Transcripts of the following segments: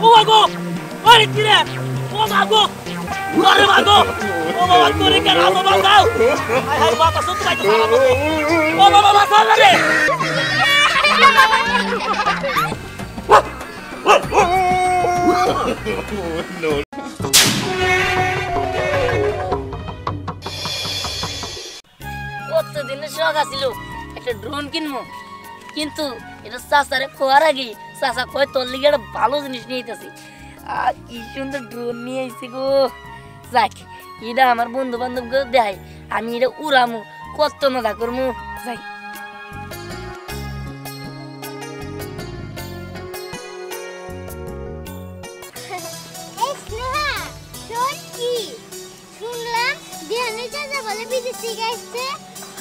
ও মাগো আরে কি রে ও মাগো আরে মাগো ও বাবা তোরে কে রামো বাঁচাও হায় হায় বাবা সত্যি ভাই তো সারা ও বাবা বাঁচাও রে No. কতদিনের শখ আছিল একটা ড্রোন কিনবো কিন্তু এটা চাচারে খোয়ার আগে চাচা কয় তোর লিগে একটা ভালো জিনিস নিয়ে আইতাছি আর কি সুন্দর ড্রোন নিয়ে আইছি গো যাক এটা আমার বন্ধু বান্ধবকে দেয় আমি এটা উড়ামু কত মজা করমু যাই বিদেশি গাইছে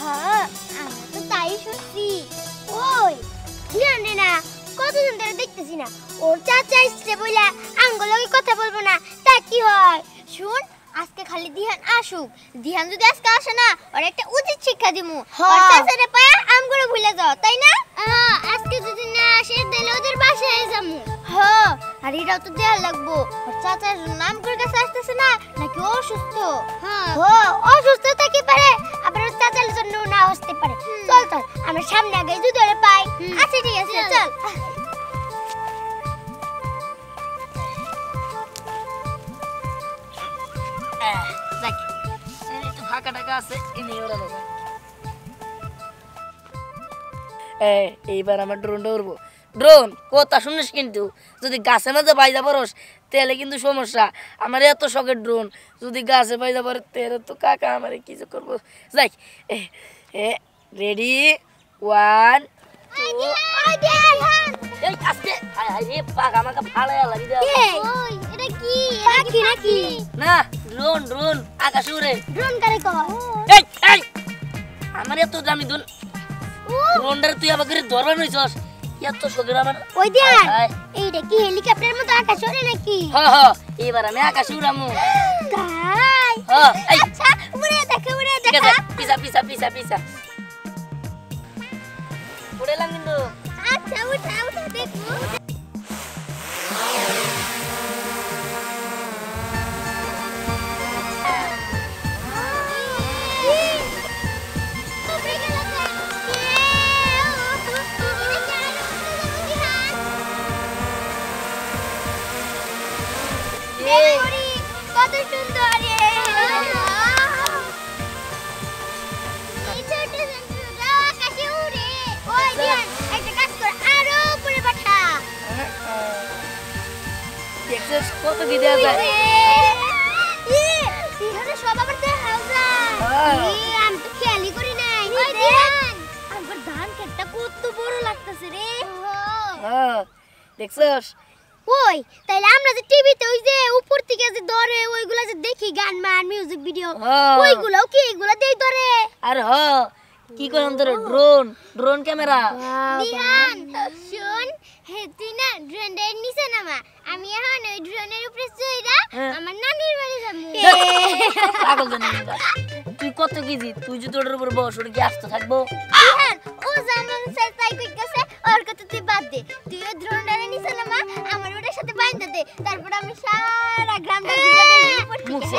হ্যাঁ আমি তো তাই শুনছি ওই জানে না কতদিন ধরে দেখতেছি না ওর চাচা আসছে বইলা আঙ্গুলকে কথা বলবো না তা কি হয় শুন আজকে খালি দিহান আসুক দিহান যদি আজকে আসে না ওর একটা উচিত শিক্ষা দিমু ওর চাচারে পায়া আমগুলো ভুলে যাও তাই না আজকে যদি না আসে তাহলে ওদের বাসায় যামু হ্যাঁ আর এটাও তো দেয়া লাগবো ওর চাচার নাম করে কাছে আসতেছে না নাকি অসুস্থ হ্যাঁ অসুস্থ থাকি পারে আবার ওর চাচার জন্য না আসতে পারে চল চল আমরা সামনে আগে যদি ওরে পাই আচ্ছা ঠিক আছে চল যাক একটু ফাঁকা টাকা আছে এনে ওড়ানো যায় এইবার আমার ড্রোনটা উড়বো ড্রোন কথা শুনিস কিন্তু যদি গাছে মাঝে বাইজা পড়স তাহলে কিন্তু সমস্যা আমার এত শখের ড্রোন যদি গাছে বাইজা পড়ে তাহলে তো কাকা আমার কিছু করবো যাই রেডি 1 2 এই আস্তে আরে পাগা আমাকে ফালায়া লাগি দাও ওই এটা কি পাখি নাকি না ড্রোন ড্রোন আকাশে উড়ে ড্রোন কারে কও এই এই আমার এত দামি ড্রোনটার তুই আমাকে ধরবা নইছস এত শখের আমার ওই দেন এইটা কি হেলিকপ্টারের মতো আকাশে ওড়ে নাকি হ্যাঁ হ্যাঁ এবার আমি আকাশে উড়ামু তাই হ্যাঁ এই আচ্ছা উড়ে দেখা ঠিক আছে পিছা পিছা পিছা পিছা উড়েলাম কিন্তু আচ্ছা উঠা উঠা দেখো কত সুন্দর আকাশে উড়ে ওই দিন একটা কাজ কর আরো উপরে পাঠা দেখছিস কত কি দেয়া যায় এখানে সব আবার দেখাও যায় আমি তো খেয়ালই করি নাই ওই দিন আমার ধান ক্ষেতটা কত বড় লাগতেছে রে হ্যাঁ দেখছিস ওই তাইলে আমরা যে টিভিতে ওই যে উপর থেকে যে ধরে ওইগুলা যে দেখি গান মান মিউজিক ভিডিও ওইগুলাও কি এগুলা দেই ধরে আর হ কি করম তোর ড্রোন ড্রোন ক্যামেরা দিহান শুন হে তুই না ড্রোনের নিচে নামা আমি এখন ওই ড্রোনের উপরে চইরা আমার নানির বাড়ি যাবো পাগল জানি তুই কত কেজি তুই যদি ওটার উপর বস ওটা কি আসতে থাকবো দিহান ও জামান স্যার তাই কইতাছে ওর কথা তুই বাদ দে তুই ওই ড্রোনের নিচে নামা আমার ওটার সাথে বাইন্ধা দে তারপর আমি সারা গ্রামটা ঘুরে দেখি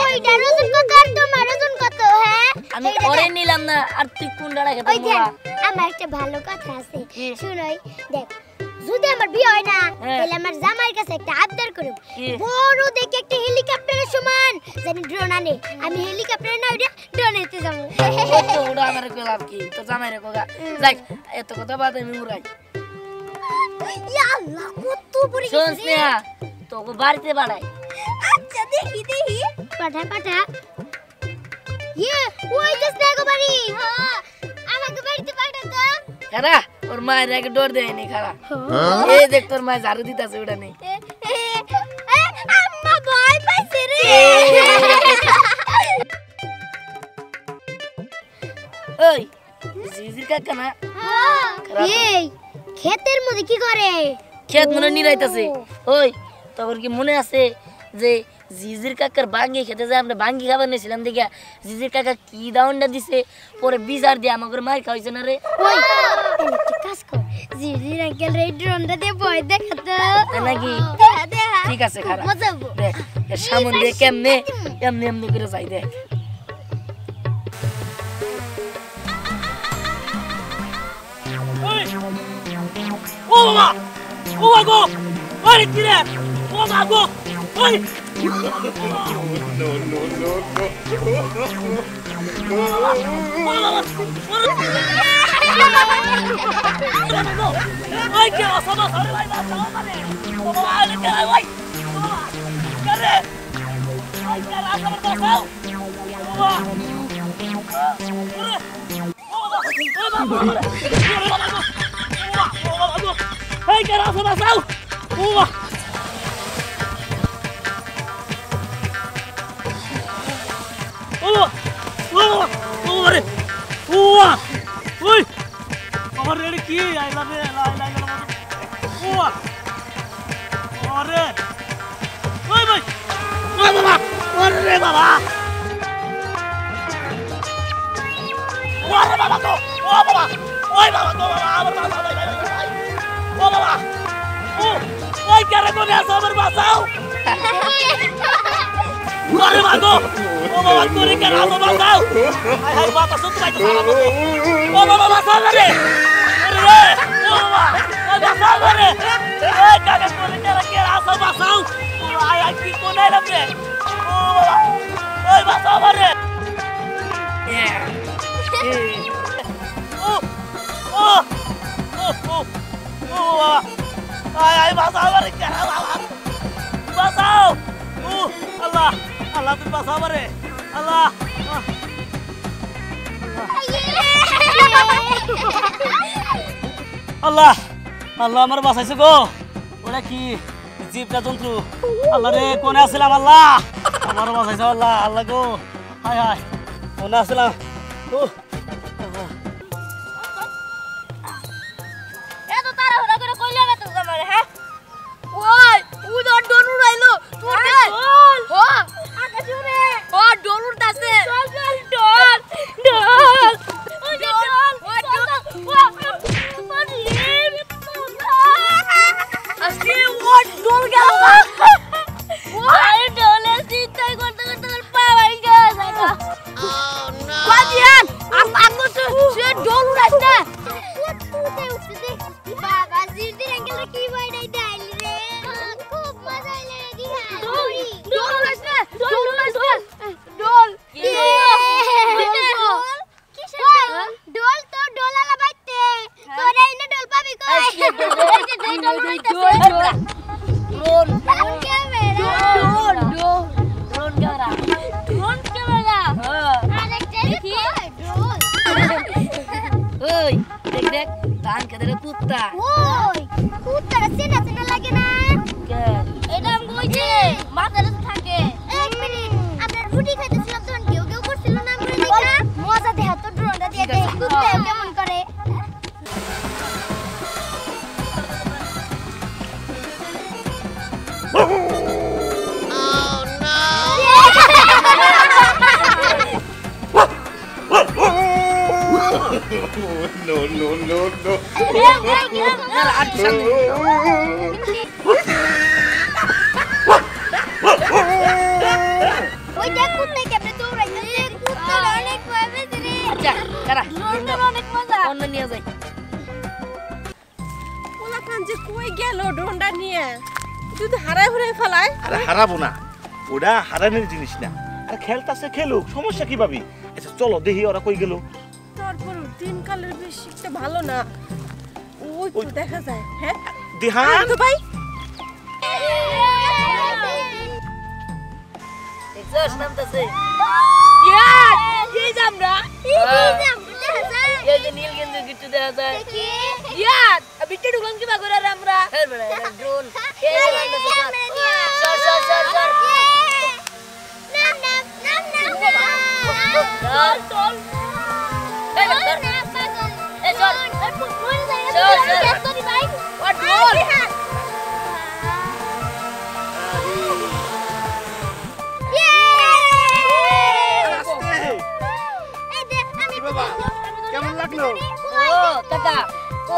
ওইটার ওজন কত আর তোমার ওজন কত হ্যাঁ আমি পরে নিলাম না আর তুই কোন ডাড়া খেতে ওই দেখ আমার একটা ভালো কথা আছে শুনই দেখ যদি আমার বিয়ে হয় না তাহলে আমার জামাইয়ের কাছে একটা আবদার করব বড় দেখে একটা হেলিকপ্টারের সমান জানি ড্রোন আনে আমি হেলিকপ্টারে না উড়ে ড্রোনেতে যাব তো ওটা আমার কই লাভ কি তো জামাইরে কোগা যাক এত কথা বাদ আমি উড়াই ইয়া আল্লাহ কত বড় শুন স্নেহা তোকে বাড়িতে বাড়াই আচ্ছা দেখি দেখি পাঠা পাঠা ইয়ে ওই যে স্নেহা বাড়ি হ্যাঁ আমাকে বাড়িতে পাঠা দাও খারা ওর মায়ের আগে ডর দেয়নি খারা এই দেখ তোর মায়ের ঝাড়ু দিতাছে ওটা নেই আম্মা ভয় পাইছে রে ওই জিজির কাকা না এই ক্ষেতের মধ্যে কি করে ক্ষেত মনে নিরাইতাছে ওই তোর কি মনে আছে যে জিজির কাকার বাঙ্গি খেতে যায় আমরা বাঙ্গি খাবার নিয়েছিলাম দেখে জিজির কাকা কি দাউনটা দিছে পরে বিচার দিয়ে আমাকে মার খাইছে না রে ওই একটা কাজ কর জিজির আঙ্কেল রে ড্রোনটা দিয়ে ভয় দেখাতো নাকি দেখা দেখা ঠিক আছে খারাপ মজা হবো দেখ এর সামনে দিয়ে কেমনে এমনি এমনি করে যাই দেখ ও বাবা ও গো ওই কি রে ও গো ওই ওই কে অসমা ধরে ভাই বাবা মানে ও বাবা আরে কে ওই করে ওই কে রাখা বাসাও Hey, get off of my cell! Oi, cara, começa a barbação! Corre, Mago! Ô, Mago, corre, cara, a barbação! Ai, bota, só tu vai te falar, Mago! Ô, Mago, barbação, corre! Corre! Ô, Mago! Barbação, corre! Ai, cara, corre, cara, a barbação! Ai, aqui, com ele, velho! Ô, Mago! Ai, barbação, corre! Ay, basah bare cara. Basah. Allah. Allah tu basah bare. Allah. Allah. Allah আমার বাঁচাইছে গো। ওটা কি জীবটা জন্তু। আল্লাহ রে কোনে আসলাম আল্লাহ। আমার বাঁচাইছে আল্লাহ। আল্লাহ গো। হায় হায়। কোনে আসলাম। হারাবো না ওটা হারানোর জিনিস না আর খেলতাছে খেলুক সমস্যা কি ভাবি আচ্ছা চলো দেখি ওরা কই গেল তারপর দিনকালের বেশিটা ভালো না ওই তো দেখা যায় হ্যাঁ দিহান তো ভাই এক্সাস নামতাছে এই জামরা এই যে নীল গেঞ্জি কিছু দেখা যায় বিট্টু ঢুকলাম কি বা করে আমরা ড্রোন কেমন লাগলো কাকা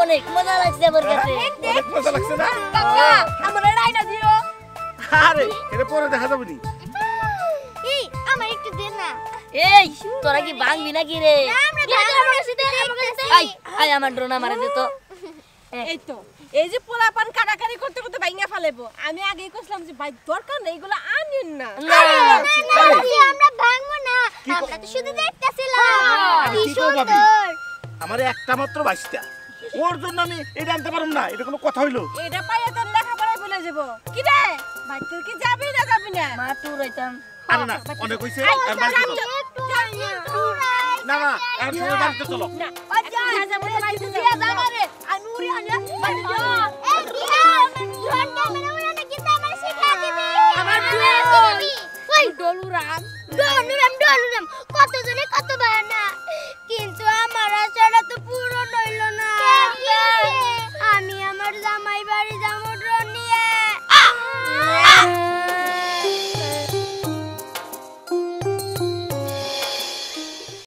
অনেক মজা লাগছে আমার কাছে অনেক মজা লাগছে না কাকা আমরা রাইনা দিও আরে এটা পরে দেখা যাবে নি। এই আমার একটু দে না। এই তোরা কি ভাঙবি নাকি রে? আমরা ভাঙবো না, শুধু দেখতেছি। আই আই আমার ড্রোন আমারে দে তো। এই তো এই যে পোলাপান কাটাকাটি করতে করতে ভাঙা ফেলাবো। আমি আগেই কইছিলাম যে ভাই দরকার নেই এগুলো আনেন না। না আমরা ভাঙবো না, আমরা তো শুধু দেখতেছিলাম। কি কি কও ভাবি? সুন্দর। আমার একটা মাত্র বাইশটা, ওর জন্য আমি এটা আনতে পারব না, এটা কোনো কথা হইলো? এটা পাইয়া তোর লেখাপড়ায় বলে যাব। কি রে ভাই তুই কি যাবি না যাবি না? মা তুই রইতাম। আরে না, অনেক হইছে, আর বাড়িতে চলো। একটু না না, এখন সবাই বাড়িতে চলো। না যা যাবো তো বাড়িতে যাবো। আর নুরি আনে বাড়ি যাও। এই কি ড্রোন ক্যামেরা উড়ানো কিন্তু আমার শিখা দিবি। আমার ড্রোন ওই ডলুরাম ড্রোন